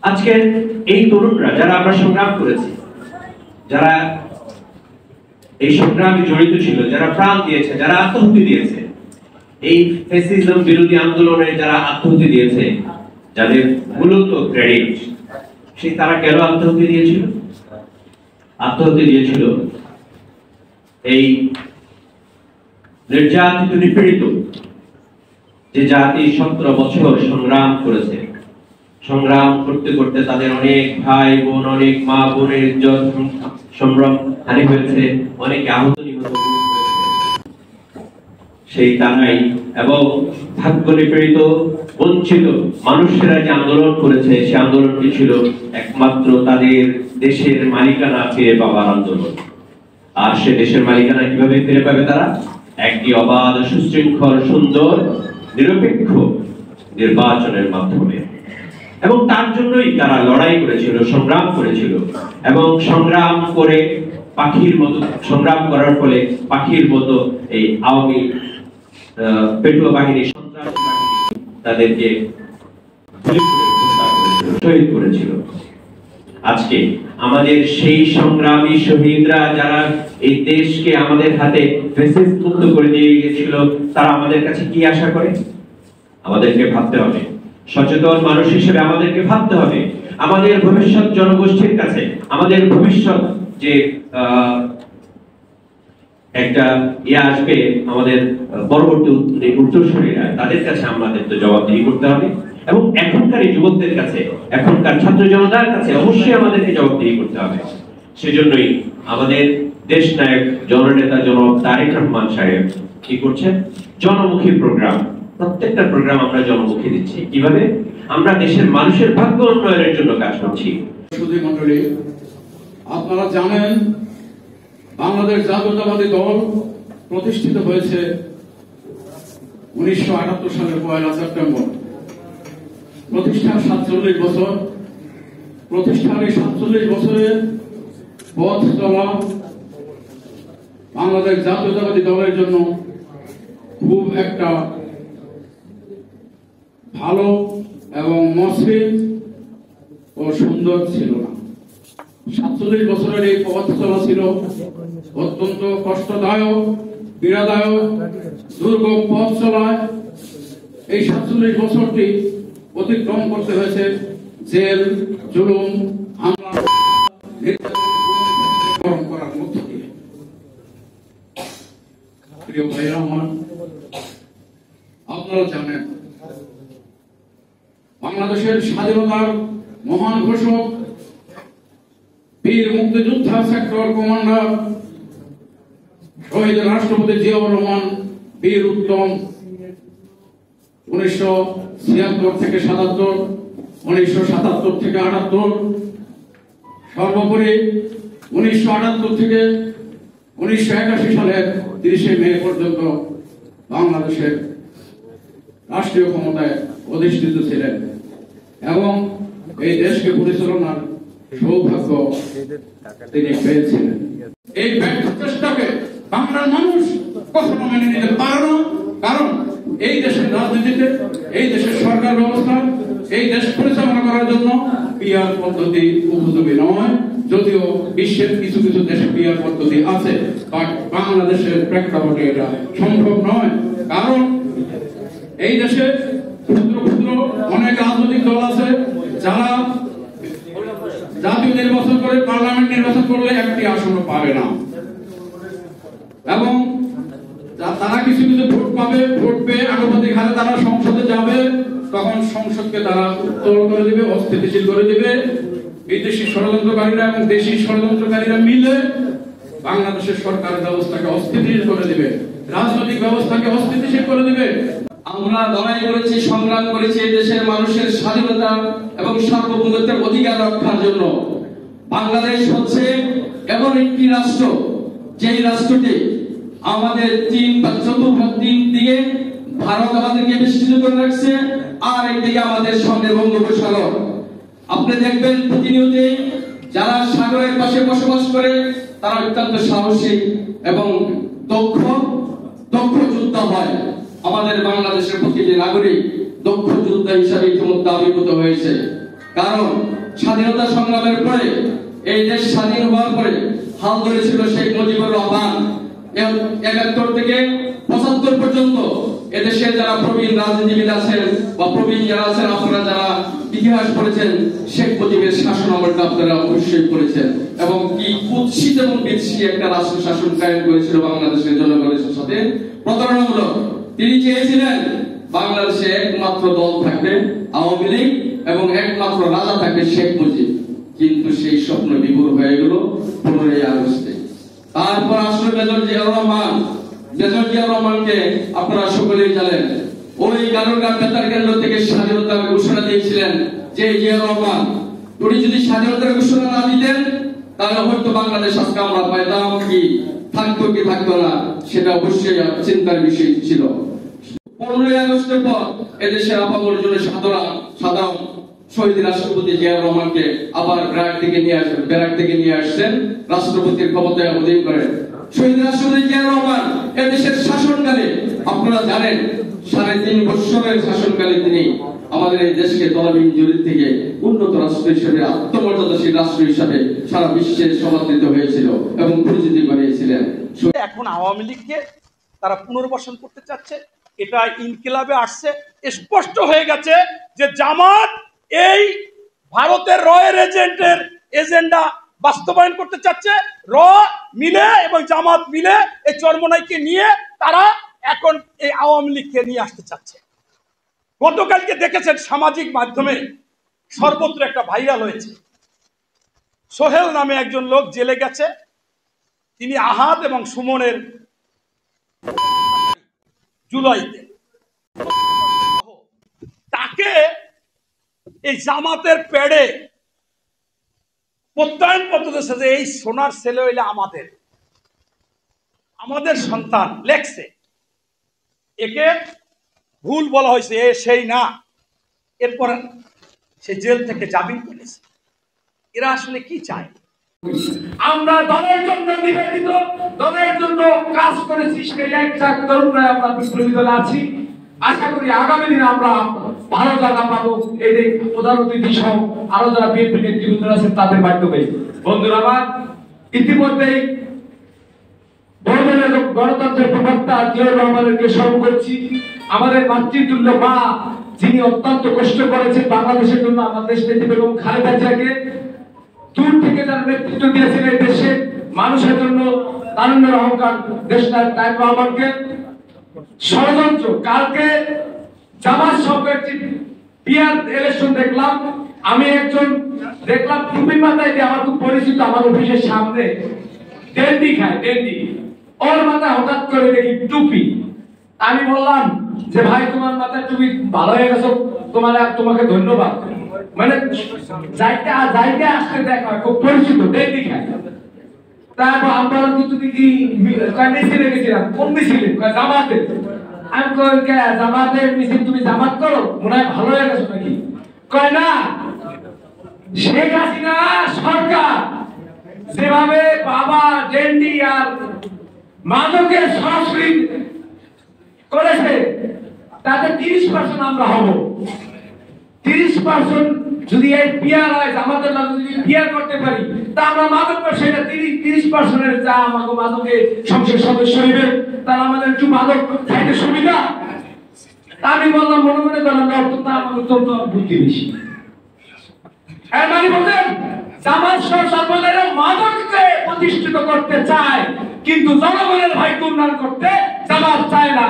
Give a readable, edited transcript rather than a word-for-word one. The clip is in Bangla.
আজকে এই তরুণরা যারা আমরা সংগ্রাম করেছি, যারা এই সংগ্রামে জড়িত ছিল, যারা প্রাণ দিয়েছে, যারা আত্মাহুতি দিয়েছে, এই ফ্যাসিজম বিরোধী আন্দোলনে যারা আত্মাহুতি দিয়েছে, যাদের মূলত ক্রেডিট, সেই তারা কেন আত্মাহুতি দিয়েছিল? আত্মাহুতি দিয়েছিল এই নির্যাতিত নিপীড়িত যে জাতি 17 বছর সংগ্রাম করেছে, সংগ্রাম করতে করতে তাদের অনেক ভাই বোন, অনেক মা বোনের ইজ্জত সম্ভ্রম হানি হয়েছে, অনেকে আহত নিহত হয়েছে, সেই তারাই এবং ভাগ্য নিপীড়িত বঞ্চিত মানুষেরা যে আন্দোলন করেছে, সেই আন্দোলনটি ছিল একমাত্র তাদের দেশের মালিকানা ফিরে পাওয়ার আন্দোলন। আর সে দেশের মালিকানা কিভাবে ফিরে পাবে তারা? একটি অবাধ, সুশৃঙ্খল, সুন্দর, নিরপেক্ষ নির্বাচনের মাধ্যমে। এবং তার জন্যই তারা লড়াই করেছিল, সংগ্রাম করেছিল, এবং সংগ্রাম করে পাখির মতো সংগ্রাম করার ফলে পাখির মতো এই আওয়ামী পেটুয়া বাহিনী, সন্ত্রাসী বাহিনী তাদেরকে শহীদ করেছিল। আজকে আমাদের সেই সংগ্রামী শহীদরা যারা এই দেশকে আমাদের হাতে ফ্যাসিস্ট মুক্ত করে দিয়ে গিয়েছিল, তারা আমাদের কাছে কি আশা করে? আমাদেরকে ভাবতে হবে, সচেতন মানুষ হিসেবে আমাদেরকে ভাবতে হবে আমাদের ভবিষ্যৎ জনগোষ্ঠীর কাছে, আমাদের ভবিষ্যৎ যে একটা আসবে, আমাদের পরবর্তী উত্তরসূরিরা, তাদের কাছে আমাদের তো জবাবদিহি করতে হবে। এবং এখনকার যুবকদের কাছে, এখনকার ছাত্র জনতার কাছে অবশ্যই আমাদেরকে জবাবদিহি করতে হবে। সেজন্যই আমাদের দেশ নায়ক জননেতা জনাব তারেক রহমান সাহেব কি করছেন? জনমুখী প্রোগ্রাম, প্রত্যেকটা প্রোগ্রাম আমরা জনমুখী দিচ্ছি। কিভাবে? আমরা দেশের মানুষের ভাগ্য উন্নয়নের জন্য কাজ করছি। সুধী মণ্ডলী, আপনারা জানেন বাংলাদেশ জাতীয়তাবাদী দল প্রতিষ্ঠিত হয়েছে 1978 সালের 1 সেপ্টেম্বর। প্রতিষ্ঠার 47 বছর। প্রতিষ্ঠার এই 47 বছরের পথ চলা বাংলাদেশ জাতীয়তাবাদী দলের জন্য খুব একটা ভালো এবং মসৃণ ও সুন্দর ছিল না। 47 বছরের এই পথ চলা ছিল অত্যন্ত কষ্টদায়ক, পীড়াদায়ক, দুর্গম পথ চলায় এই 47 বছরটি অতিক্রম করতে হয়েছে জেল, জুলুম, হামলা, নির্যাতন করার মধ্য দিয়ে। প্রিয় ভাইরা আমার, আপনারা জানেন বাংলাদেশের স্বাধীনতার মহান ঘোষক, বীর মুক্তিযোদ্ধা, সেক্টর কমান্ডার, শহীদ রাষ্ট্রপতি জিয়াউর রহমান বীর উত্তম 1976 থেকে 77, 1977 থেকে 78, সর্বোপরি 1978 থেকে 1981 সালের 30 মে পর্যন্ত বাংলাদেশের রাষ্ট্রীয় ক্ষমতায় অধিষ্ঠিত ছিলেন এবং এই দেশকে পরিচালনার সৌভাগ্য তিনি পেয়েছিলেন। এই ব্যর্থ চেষ্টাকে বাংলার মানুষ কখনো মেনে নিতে পারে না, কারণ এই দেশের রাজনীতিতে, এই দেশের সরকার ব্যবস্থা, এই দেশ পরিচালনা করার জন্য পিআর পদ্ধতি উপযোগী নয়। যদিও বিশ্বের কিছু কিছু দেশে পিআর পদ্ধতি আছে, বাট বাংলাদেশের প্রেক্ষাপটে এটা সম্ভব নয়। কারণ এই দেশে ক্ষুদ্র ক্ষুদ্র অনেক রাজনৈতিক দল আছে যারা জাতীয় নির্বাচন করে, পার্লামেন্ট নির্বাচন করলে একটি আসনও পাবে না, এবং তারা কিছু কিছু ভোট পাবে, ভোট পেয়ে আনুপাতিক হারে তারা সংসদে যাবে, তখন সংসদকে তারা উত্তর করে দিবে, অস্থিতিশীল করে দিবে। বিদেশি ষড়যন্ত্রকারীরা এবং দেশি ষড়যন্ত্রকারীরা মিলে বাংলাদেশের সরকার ব্যবস্থাকে অস্থিতিশীল করে দিবে, রাজনৈতিক ব্যবস্থাকে অস্থিতিশীল করে দিবে। আমরা লড়াই করেছি, সংগ্রাম করেছি দেশের মানুষের স্বাধীনতা এবং সার্বভৌমত্বের অধিকার রক্ষার জন্য। বাংলাদেশ হচ্ছে এমন একটি রাষ্ট্র, যেই রাষ্ট্রটি আমাদের তিন দিকে ভারত আমাদেরকে বেষ্টিত করে রাখছে, আর একদিকে আমাদের সামনে বঙ্গোপসাগর। আপনি দেখবেন প্রতিনিয়ত যারা সাগরের পাশে বসবাস করে তারা অত্যন্ত সাহসী এবং দক্ষ যোদ্ধা হয়। আমাদের বাংলাদেশের প্রতিটি নাগরিক দক্ষ যোদ্ধা হিসাবে ইতিমধ্যে আবির্ভূত হয়েছে। কারণ স্বাধীনতা সংগ্রামের পরে এই দেশ স্বাধীন হওয়ার পরে হাল ধরেছিল শেখ মুজিবুর রহমান। ৭১ থেকে ৭৫ পর্যন্ত এদেশে যারা প্রবীণ রাজনীতিবিদ আছেন বা প্রবীণ যারা আছেন, আপনারা যারা ইতিহাস পড়েছেন, শেখ মুজিবের শাসন আমলটা আপনারা অবশ্যই পড়েছেন এবং কি কুৎসিত এবং বিচ্ছিন্ন একটা রাষ্ট্র শাসন কায়েম করেছিল বাংলাদেশের জনগণের সাথে প্রতারণামূলক। তিনি চেয়েছিলেন বাংলাদেশে একমাত্র দল থাকবে আওয়ামী লীগ এবং একমাত্র রাজা থাকবে শেখ মুজিব, কিন্তু সেই স্বপ্ন বিফল হয়ে গেল 15ই আগস্টে। তারপর আসলে মেজর জিয়াউর রহমান। মেজর জিয়াউর রহমানকে আপনারা সকলেই জানেন, ওই গারুগাঁ বেতার কেন্দ্র থেকে স্বাধীনতার ঘোষণা দিয়েছিলেন যে জিয়াউর রহমান। উনি যদি স্বাধীনতার ঘোষণা না দিতেন তাহলে হয়তো বাংলাদেশ আজকে আমরা পাইতাম কি, থাকতো কি থাকতো না, সেটা অবশ্যই চিন্তার বিষয় ছিল। 15ই আগস্টের পর এদেশের আপামর জন্য সাধারণ শহীদ রাষ্ট্রপতি জিয়াউর রহমানকে আবার ব্যারাক থেকে নিয়ে আসছেন, রাষ্ট্রপতির ক্ষমতায় অধীন করেন। শহীদ রাষ্ট্রপতি জিয়াউর রহমান এদেশের শাসনকালে আপনারা জানেন ৩.৫ বছরের শাসনকালে তিনি আমাদের এই দেশকে তলাবিহীন জরিপ থেকে উন্নত রাষ্ট্র হিসেবে, আত্মমর্যাদাশীল রাষ্ট্র হিসেবে সারা বিশ্বে সমাদৃত হয়েছিল এবং পরিচিতি করিয়েছিলেন। এখন আওয়ামী লীগকে তারা পুনর্বাসন করতে চাচ্ছে, এটা ইনকিলাবে আসছে। স্পষ্ট হয়ে গেছে যে জামাত এই ভারতের রয়ের এজেন্ডা বাস্তবায়ন করতে চাচ্ছে। র মিলে এবং জামাত মিলে এই চরমোনাইকে নিয়ে তারা এখন এই আওয়ামী লীগকে নিয়ে আসতে চাচ্ছে। গতকালকে দেখেছেন সামাজিক মাধ্যমে সর্বত্র একটা ভাইরাল হয়েছে, সোহেল নামে একজন লোক জেলে গেছে, তিনি আহাদ এবং সুমনের জুলাইতে, তাকে এই জামাতের প্যাডে প্রত্যয়ন পত্র দিয়েছে যে এই সোনার ছেলে হইলে আমাদের সন্তান লেখছে, একে ভুল বলা হয়েছে, এ সেই না। এরপর সে জেল থেকে জামিন পেয়েছে। এরা আসলে কি চায়? আমরা দলের জন্য নিবেদিত, দলের জন্য কাজ করেছি, সেই একটা তরুণরা আমরা বিপ্লবী দলে আছি। আশা করি আগামী দিনে আমরা ভালো জায়গা পাবো। এই যে প্রধান অতিথি সহ আরো যারা বিএনপি নেতৃবৃন্দ আছেন তাদের মাধ্যমে। বন্ধুরা আমার, ইতিমধ্যেই গণতন্ত্রের প্রবক্তা জিয়াউর রহমানকে স্মরণ করছি। আমাদের মাতৃতুল্য মা, যিনি অত্যন্ত কষ্ট করেছেন বাংলাদেশের জন্য, আমাদের দেশ নেত্রী বেগম খালেদা জিয়াকে দূর থেকে যারা নেতৃত্ব দিয়েছেন এই দেশে মানুষের জন্য, তারুণ্যের অহংকার দেশটার তারেক রহমানকে ষড়যন্ত্র। কালকে জামাত সরকার পিয়ার ইলেকশন দেখলাম, আমি একজন দেখলাম টুপি মাথায় দিয়ে, আমার খুব পরিচিত, আমার অফিসের সামনে ডেন্ডি খায়, ডেন্ডি, ওর মাথায় হঠাৎ করে দেখি টুপি। আমি বললাম যে ভাই তোমার মাথায় টুপি ভালো হয়ে গেছে, তোমাকে ধন্যবাদ। মানে যাইতে আসতে দেখা খুব পরিচিত, ডেন্ডি খায়। তারপর আমরা কিন্তু দেখি মিছিলে গেছিলাম। কোন মিছিলে? জামাতে। আমি কই জামাতের মিছিল, তুমি জামাত করো, মনে হয় ভালো হয়ে গেছো নাকি? কয় না, শেখ হাসিনা সরকার যেভাবে বাবা ডেন্ডি আর মাদকের সরাসরি করেছে, তাতে 30% আমরা হব। 30% যদি এই পিয়ার হয়, আমাদের যদি পিয়ার করতে পারি, তা আমরা মাদক সেটা 30% যা আমাকে মাদকে সংসদ সদস্য হইবে, তার আমাদের একটু মাদক খাইতে সুবিধা। আমি বললাম মনে মনে করলাম আমার অত্যন্ত বুদ্ধি বেশি। এর মানে বলতেন জামাত সর্বদা মাদককে প্রতিষ্ঠিত করতে চায়, কিন্তু জনগণের ভাই উন্নয়ন করতে জামাত চায় না।